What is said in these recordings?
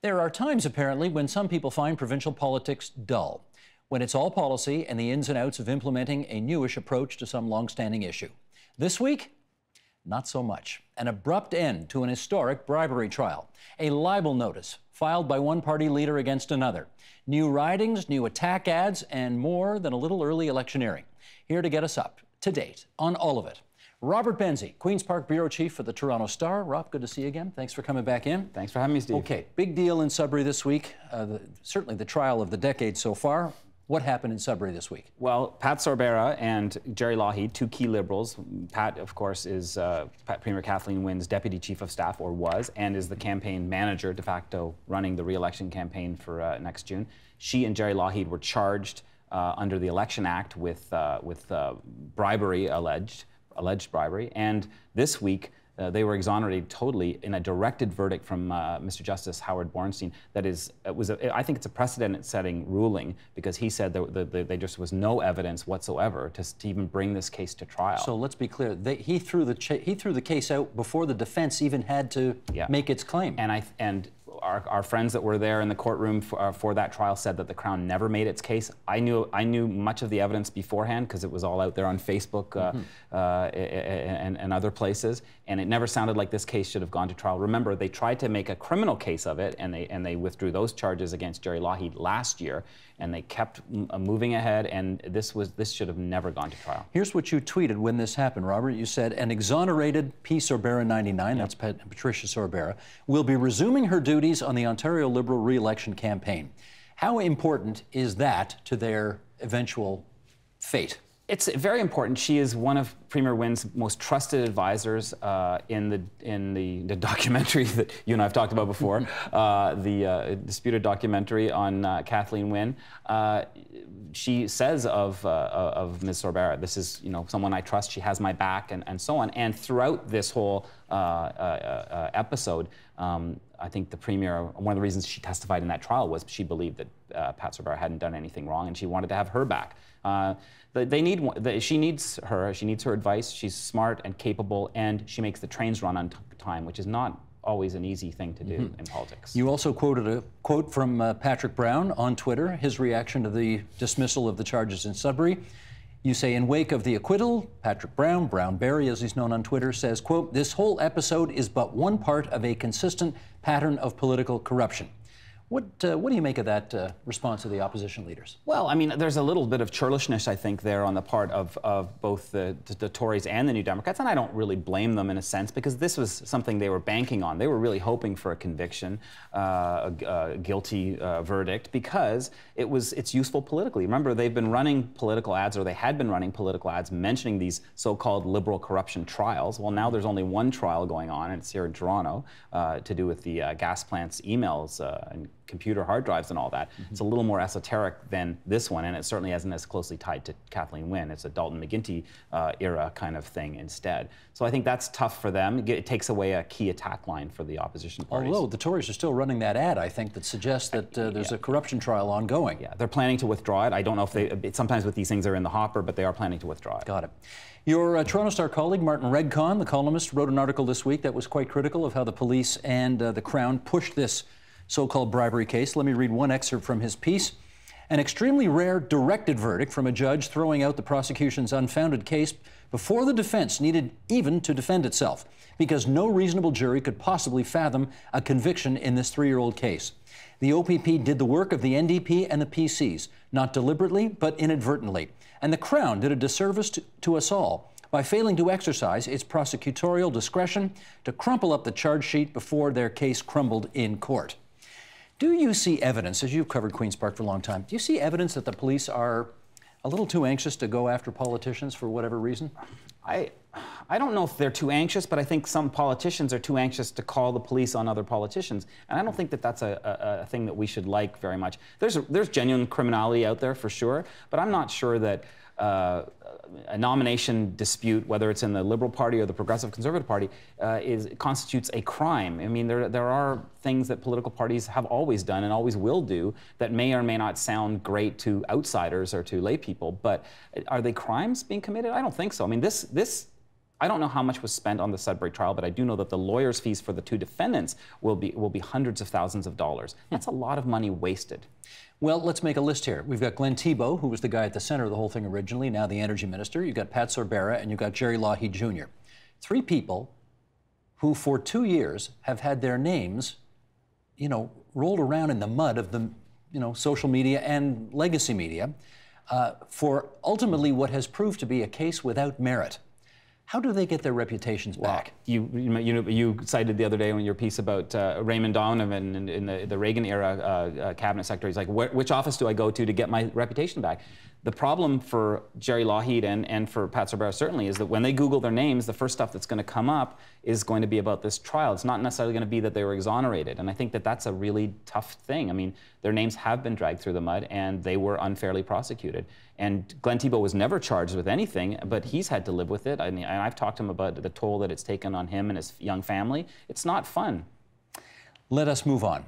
There are times, apparently, when some people find provincial politics dull, when it's all policy and the ins and outs of implementing a newish approach to some long-standing issue. This week, not so much. An abrupt end to an historic bribery trial. A libel notice filed by one party leader against another. New ridings, new attack ads, and more than a little early electioneering. Here to get us up to date on all of it, Robert Benzie, Queen's Park Bureau Chief for the Toronto Star. Rob, good to see you again. Thanks for coming back in. Thanks for having me, Steve. Okay, big deal in Sudbury this week. Certainly the trial of the decade so far. What happened in Sudbury this week? Well, Pat Sorbera and Jerry Lougheed, two key Liberals. Pat, of course, is Premier Kathleen Wynne's Deputy Chief of Staff, or was, and is the campaign manager de facto running the re-election campaign for next June. She and Jerry Lougheed were charged under the Election Act with bribery, alleged bribery, and this week they were exonerated totally in a directed verdict from Mr. Justice Howard Bornstein. That is, I think it's a precedent-setting ruling, because he said that there just was no evidence whatsoever to even bring this case to trial. So let's be clear. He threw the case out before the defense even had to make its claim. And our friends that were there in the courtroom for that trial said that the Crown never made its case. I knew much of the evidence beforehand, because it was all out there on Facebook and other places, and it never sounded like this case should have gone to trial. Remember, they tried to make a criminal case of it, and they withdrew those charges against Jerry Lougheed last year, and they kept moving ahead, and this should have never gone to trial. Here's what you tweeted when this happened, Robert. You said, an exonerated P. Sorbera 99, that's Patricia Sorbera, will be resuming her duties on the Ontario Liberal re-election campaign. How important is that to their eventual fate? It's very important. She is one of Premier Wynne's most trusted advisors in the documentary that you and I have talked about before, the disputed documentary on Kathleen Wynne. She says of Ms. Sorbera, this is someone I trust. She has my back, and so on. And throughout this whole episode, I think the Premier, one of the reasons she testified in that trial was she believed that Pat Sorbera hadn't done anything wrong, and she wanted to have her back. She needs her advice. She's smart and capable, and she makes the trains run on time, which is not always an easy thing to do in politics. You also quoted a quote from Patrick Brown on Twitter, his reaction to the dismissal of the charges in Sudbury. You say, in wake of the acquittal, Patrick Brown, Brown Barry as he's known on Twitter, says, quote, this whole episode is but one part of a consistent pattern of political corruption. What do you make of that response of the opposition leaders? Well, I mean, there's a little bit of churlishness, I think, there on the part of both the Tories and the New Democrats, and I don't really blame them in a sense, because this was something they were banking on. They were really hoping for a conviction, a guilty verdict, because it's useful politically. Remember, they've been running political ads, or they had been running political ads mentioning these so-called liberal corruption trials. Well, now there's only one trial going on, and it's here in Toronto, to do with the gas plant's emails and computer hard drives and all that. It's a little more esoteric than this one, and it certainly isn't as closely tied to Kathleen Wynne. It's a Dalton McGuinty era kind of thing instead. So I think that's tough for them. It takes away a key attack line for the opposition parties. Although the Tories are still running that ad, I think, that suggests that there's a corruption trial ongoing. Yeah, they're planning to withdraw it. I don't know if sometimes with these things are in the hopper, but they are planning to withdraw it. Got it. Your Toronto Star colleague, Martin Redcon, the columnist, wrote an article this week that was quite critical of how the police and the Crown pushed this so-called bribery case. Let me read one excerpt from his piece. An extremely rare directed verdict from a judge throwing out the prosecution's unfounded case before the defense needed even to defend itself, because no reasonable jury could possibly fathom a conviction in this 3-year-old case. The OPP did the work of the NDP and the PCs, not deliberately, but inadvertently. And the Crown did a disservice to us all by failing to exercise its prosecutorial discretion to crumple up the charge sheet before their case crumbled in court. Do you see evidence, as you've covered Queen's Park for a long time, do you see evidence that the police are a little too anxious to go after politicians for whatever reason? I don't know if they're too anxious, but I think some politicians are too anxious to call the police on other politicians, and I don't think that that's a thing that we should like very much. There's genuine criminality out there for sure, but I'm not sure that a nomination dispute, whether it's in the Liberal Party or the Progressive Conservative Party, constitutes a crime. I mean, there are things that political parties have always done and always will do that may or may not sound great to outsiders or to lay people, but are they crimes being committed? I don't think so. I mean, this I don't know how much was spent on the Sudbury trial, but I do know that the lawyers' fees for the two defendants will be hundreds of thousands of dollars. That's a lot of money wasted. Well, let's make a list here. We've got Glenn Thibeault, who was the guy at the center of the whole thing originally, now the energy minister. You've got Pat Sorbara, and you've got Jerry Lougheed Jr. Three people who for 2 years have had their names, rolled around in the mud of the, social media and legacy media for ultimately what has proved to be a case without merit. How do they get their reputations back? You cited the other day in your piece about Raymond Donovan in the Reagan era cabinet secretary. He's like, which office do I go to get my reputation back? The problem for Jerry Lougheed and for Pat Sorbara certainly is that when they Google their names, the first stuff that's going to come up is going to be about this trial. It's not necessarily going to be that they were exonerated. And I think that that's a really tough thing. I mean, their names have been dragged through the mud and they were unfairly prosecuted. And Glenn Thibeault was never charged with anything, but he's had to live with it. I mean, I've talked to him about the toll that it's taken on him and his young family. It's not fun. Let us move on.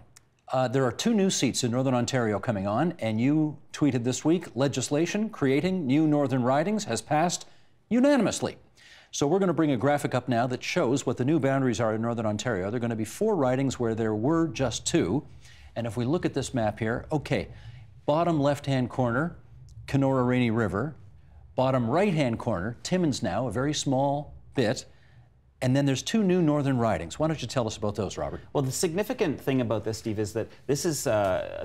There are 2 new seats in Northern Ontario coming on, and you tweeted this week, legislation creating new Northern ridings has passed unanimously. So we're going to bring a graphic up now that shows what the new boundaries are in Northern Ontario. There are going to be 4 ridings where there were just 2. And if we look at this map here, okay, bottom left-hand corner, Kenora Rainy River. Bottom right-hand corner, Timmins now, a very small bit. And then there's 2 new northern ridings. Why don't you tell us about those, Robert? Well, the significant thing about this, Steve, is that this is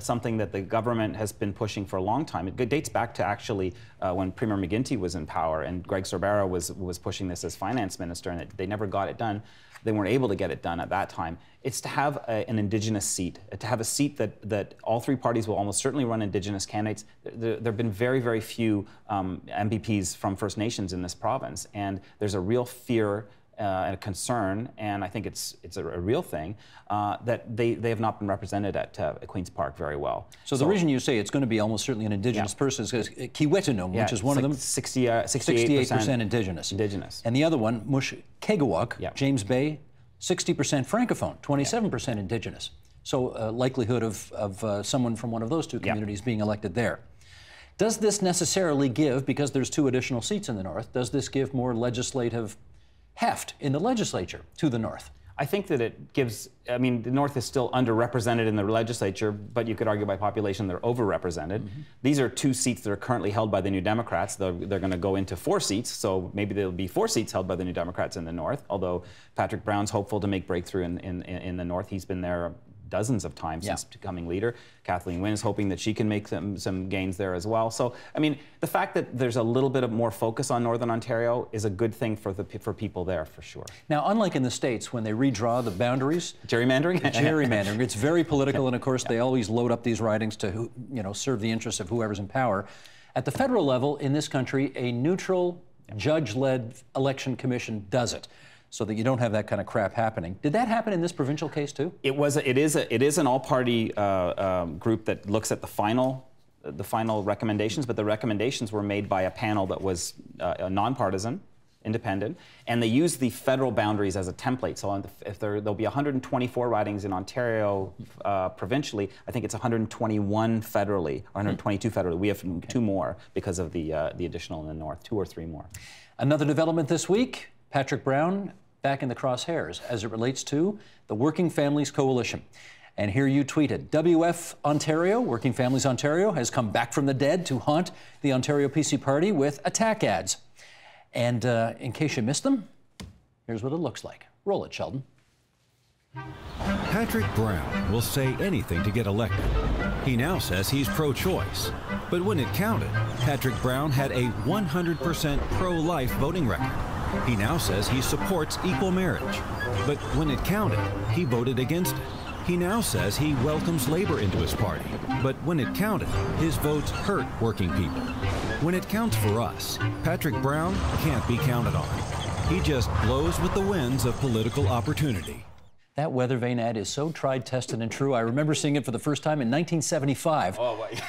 something that the government has been pushing for a long time. It dates back to actually when Premier McGuinty was in power and Greg Sorbara was pushing this as finance minister, and they never got it done. They weren't able to get it done at that time. It's to have an Indigenous seat, to have a seat that all 3 parties will almost certainly run Indigenous candidates. There have been very, very few MPPs from First Nations in this province, and there's a real fear and a concern, and I think it's a real thing, that they have not been represented at Queen's Park very well. So the reason you say it's going to be almost certainly an Indigenous person is because Kiiwetinoong, which is one of them, 68% Indigenous. And the other one, Mushkegowuk, James Bay, 60% Francophone, 27% Indigenous. So likelihood of someone from one of those 2 communities being elected there. Does this necessarily give, because there's 2 additional seats in the north, does this give more legislative heft in the legislature to the north? I think that it gives, I mean, the North is still underrepresented in the legislature, but you could argue by population they're overrepresented. These are 2 seats that are currently held by the New Democrats. They're going to go into 4 seats, so maybe there'll be 4 seats held by the New Democrats in the North, although Patrick Brown's hopeful to make breakthrough in the North. He's been there dozens of times since becoming leader. Kathleen Wynne is hoping that she can make some gains there as well. So, I mean, the fact that there's a little bit of more focus on Northern Ontario is a good thing for people there, for sure. Now, unlike in the States, when they redraw the boundaries... Gerrymandering? Gerrymandering. It's very political, and of course, they always load up these ridings to, serve the interests of whoever's in power. At the federal level, in this country, a neutral, judge-led election commission does it, so that you don't have that kind of crap happening. Did that happen in this provincial case too? It is an all-party group that looks at the final recommendations, but the recommendations were made by a panel that was nonpartisan, independent, and they used the federal boundaries as a template. So if there'll be 124 ridings in Ontario provincially, I think it's 121 federally, or 122 federally. We have 2 more because of the additional in the north, 2 or 3 more. Another development this week. Patrick Brown back in the crosshairs as it relates to the Working Families Coalition. And here you tweeted, WF Ontario, Working Families Ontario, has come back from the dead to haunt the Ontario PC Party with attack ads. And in case you missed them, here's what it looks like. Roll it, Sheldon. Patrick Brown will say anything to get elected. He now says he's pro-choice. But when it counted, Patrick Brown had a 100% pro-life voting record. He now says he supports equal marriage. But when it counted, he voted against it. He now says he welcomes labor into his party. But when it counted, his votes hurt working people. When it counts for us, Patrick Brown can't be counted on. He just blows with the winds of political opportunity. That weather vane ad is so tried, tested, and true. I remember seeing it for the first time in 1975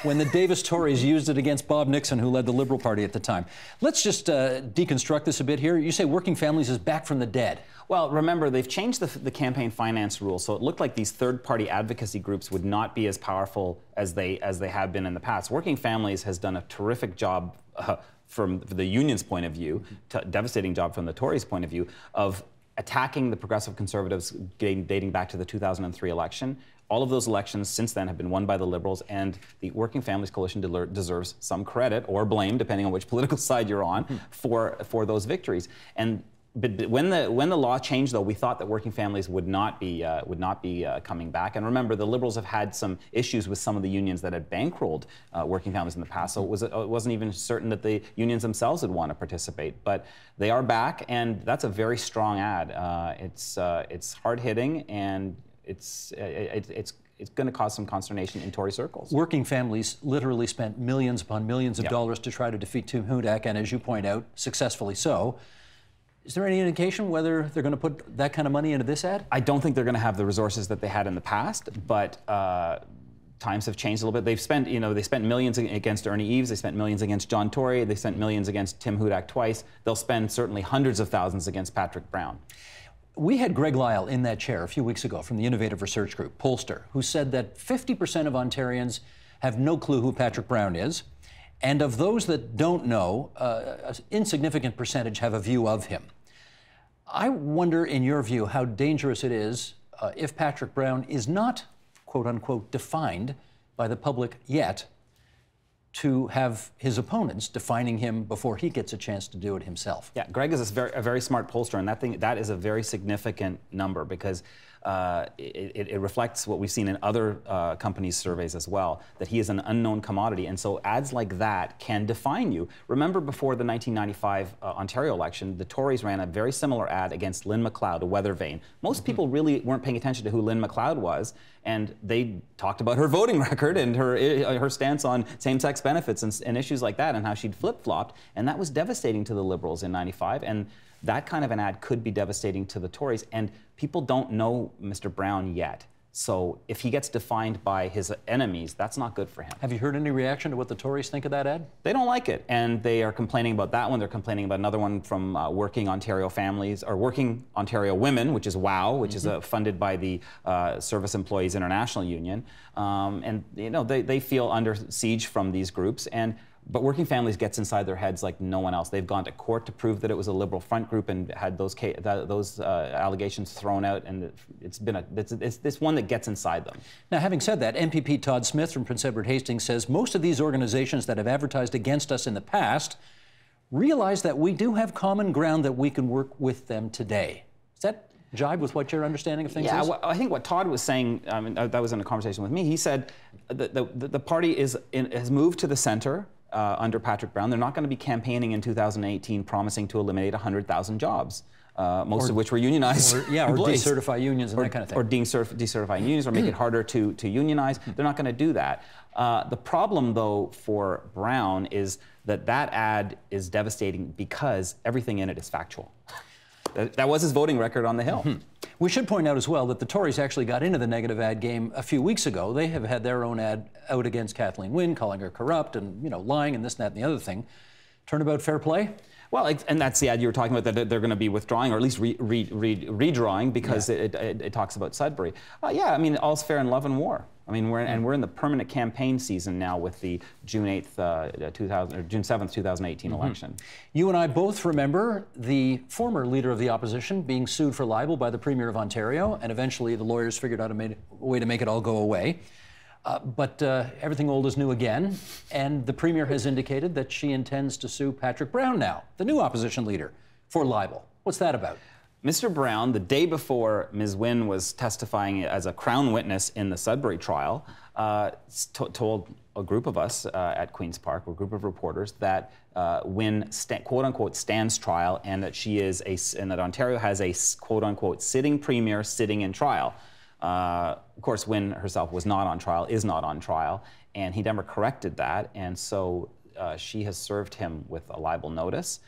when the Davis Tories used it against Bob Nixon, who led the Liberal Party at the time. Let's just deconstruct this a bit here. You say Working Families is back from the dead. Well, remember, they've changed the campaign finance rules, so it looked like these third-party advocacy groups would not be as powerful as they have been in the past. Working Families has done a terrific job from the union's point of view, devastating job from the Tories' point of view, of attacking the progressive Conservatives dating back to the 2003 election. All of those elections since then have been won by the Liberals, and the Working Families Coalition deserves some credit or blame, depending on which political side you're on, for those victories. But when the law changed, though, we thought that working families would not be coming back. And remember, the Liberals have had some issues with some of the unions that had bankrolled working families in the past. So it wasn't even certain that the unions themselves would want to participate. But they are back, and that's a very strong ad. It's hard hitting, and it's going to cause some consternation in Tory circles. Working families literally spent millions upon millions of dollars to try to defeat Tim Hudak, and as you point out, successfully so. Is there any indication whether they're going to put that kind of money into this ad? I don't think they're going to have the resources that they had in the past, but times have changed a little bit. They've spent, they spent millions against Ernie Eves, they spent millions against John Tory, they spent millions against Tim Hudak twice. They'll spend certainly hundreds of thousands against Patrick Brown. We had Greg Lyle in that chair a few weeks ago from the Innovative Research Group, pollster, who said that 50% of Ontarians have no clue who Patrick Brown is, and of those that don't know, an insignificant percentage have a view of him. I wonder, in your view, how dangerous it is if Patrick Brown is not, quote unquote, defined by the public yet, to have his opponents defining him before he gets a chance to do it himself. Yeah, Greg is a very smart pollster, and that is a very significant number, because it reflects what we've seen in other companies' surveys as well, that he is an unknown commodity, and so ads like that can define you. Remember, before the 1995 Ontario election, the Tories ran a very similar ad against Lynn McLeod, a weather vane. Most people really weren't paying attention to who Lynn McLeod was, and they talked about her voting record and her stance on same-sex benefits and issues like that, and how she'd flip-flopped, and that was devastating to the Liberals in '95. And that kind of an ad could be devastating to the Tories, and people don't know Mr. Brown yet. So if he gets defined by his enemies, that's not good for him. Have you heard any reaction to what the Tories think of that ad? They don't like it, and they are complaining about that one. They're complaining about another one from Working Ontario Families, or Working Ontario Women, which is WOW, which is funded by the Service Employees International Union. And they feel under siege from these groups. But Working Families gets inside their heads like no one else. They've gone to court to prove that it was a Liberal front group and had those allegations thrown out, and it's this one that gets inside them. Now, having said that, MPP Todd Smith from Prince Edward Hastings says most of these organizations that have advertised against us in the past realize that we do have common ground, that we can work with them today. Is that jibe with what your understanding of things is? Yeah, I think what Todd was saying, that was in a conversation with me, he said the party has moved to the center under Patrick Brown. They're not going to be campaigning in 2018 promising to eliminate 100,000 jobs, most of which were unionized. Or decertify unions and that kind of thing. Or decertify unions, or make it harder to unionize. They're not going to do that. The problem, though, for Brown is that ad is devastating because everything in it is factual. That was his voting record on the Hill. We should point out as well that the Tories actually got into the negative ad game a few weeks ago. They have had their own ad out against Kathleen Wynne, calling her corrupt and lying and this and that and the other thing. Turnabout fair play? Well, and that's the ad you were talking about, that they're going to be withdrawing, or at least redrawing, because it talks about Sudbury. Yeah, I mean, all's fair in love and war. I mean, we're in the permanent campaign season now with the June 7th, 2018 election. You and I both remember the former leader of the opposition being sued for libel by the Premier of Ontario, and eventually the lawyers figured out a way to make it all go away. But everything old is new again, and the Premier has indicated that she intends to sue Patrick Brown now, the new opposition leader, for libel. What's that about? Mr. Brown, the day before Ms. Wynne was testifying as a Crown witness in the Sudbury trial, told a group of us at Queen's Park, a group of reporters, that Wynne, quote-unquote, stands trial, and that and that Ontario has a, quote-unquote, sitting Premier sitting in trial. Of course, Wynne herself was not on trial, is not on trial, and he never corrected that, and so she has served him with a libel notice.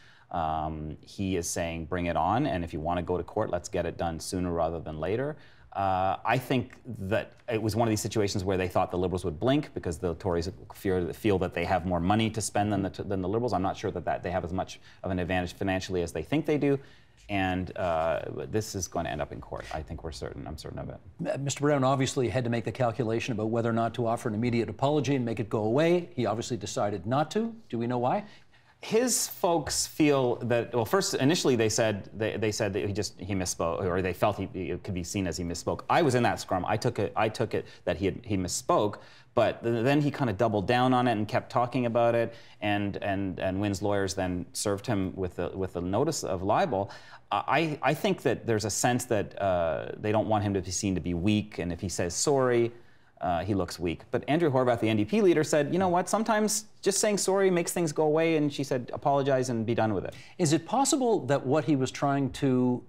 He is saying, bring it on, and if you want to go to court, let's get it done sooner rather than later. I think that it was one of these situations where they thought the Liberals would blink because the Tories feel that they have more money to spend than the Liberals. I'm not sure that they have as much of an advantage financially as they think they do. And this is going to end up in court. I think I'm certain of it. Mr. Brown obviously had to make the calculation about whether or not to offer an immediate apology and make it go away. He obviously decided not to. Do we know why? His folks feel that, well, first, initially they said that he misspoke, or they felt it could be seen as he misspoke. I was in that scrum. I took it that he misspoke, but then he kind of doubled down on it and kept talking about it, and Wynn's lawyers then served him with a notice of libel. I think that there's a sense that they don't want him to be seen to be weak, and if he says sorry, he looks weak. But Andrea Horwath, the NDP leader, said, you know what, sometimes just saying sorry makes things go away, and she said, apologize and be done with it. Is it possible that what he was trying to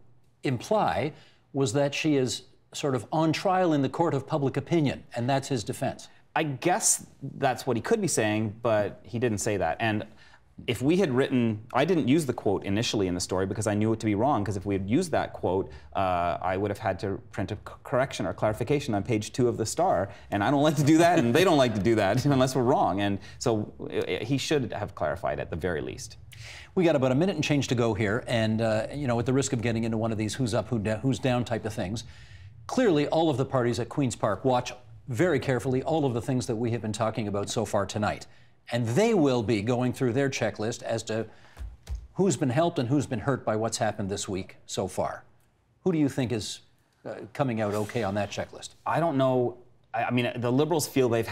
imply was that she is sort of on trial in the court of public opinion, and that's his defense? I guess that's what he could be saying, but he didn't say that. And if we had written, I didn't use the quote initially in the story because I knew it to be wrong, because if we had used that quote, I would have had to print a correction or clarification on page 2 of the Star, and I don't like to do that, and they don't like to do that unless we're wrong. And so he should have clarified at the very least. We got about a minute and change to go here, and you know, at the risk of getting into one of these who's up, who's down type of things, clearly all of the parties at Queen's Park watch very carefully all of the things that we have been talking about so far tonight. And they will be going through their checklist as to who's been helped and who's been hurt by what's happened this week so far. Who do you think is coming out okay on that checklist? I don't know. I mean, the Liberals feel they've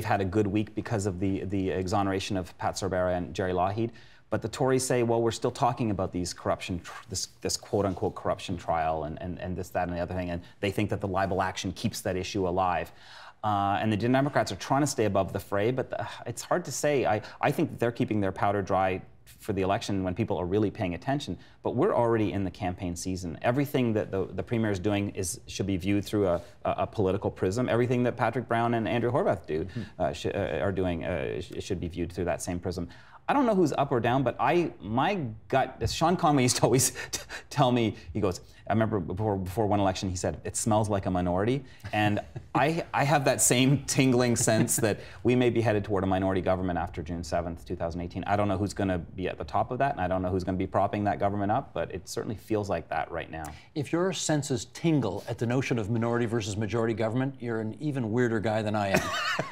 had a good week because of the exoneration of Pat Sorbara and Jerry Lougheed. But the Tories say, well, we're still talking about these corruption, this quote-unquote corruption trial and this, that, and the other thing, and they think that the libel action keeps that issue alive. And the Democrats are trying to stay above the fray, but it's hard to say. I think that they're keeping their powder dry for the election when people are really paying attention. But we're already in the campaign season. Everything that the Premier is doing should be viewed through a political prism. Everything that Patrick Brown and Andrea Horwath are doing should be viewed through that same prism. I don't know who's up or down, but my gut, Sean Conway used to always tell me, he goes, I remember before one election, he said, it smells like a minority. And I have that same tingling sense that we may be headed toward a minority government after June 7th, 2018. I don't know who's going to be at the top of that, and I don't know who's going to be propping that government up, but it certainly feels like that right now. If your senses tingle at the notion of minority versus majority government, you're an even weirder guy than I am.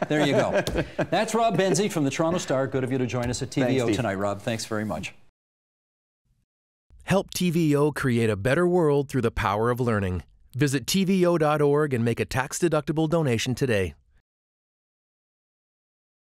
There you go. That's Rob Benzie from the Toronto Star. Good of you to join us at TVO tonight, Rob. Thanks very much. Help TVO create a better world through the power of learning. Visit TVO.org and make a tax-deductible donation today.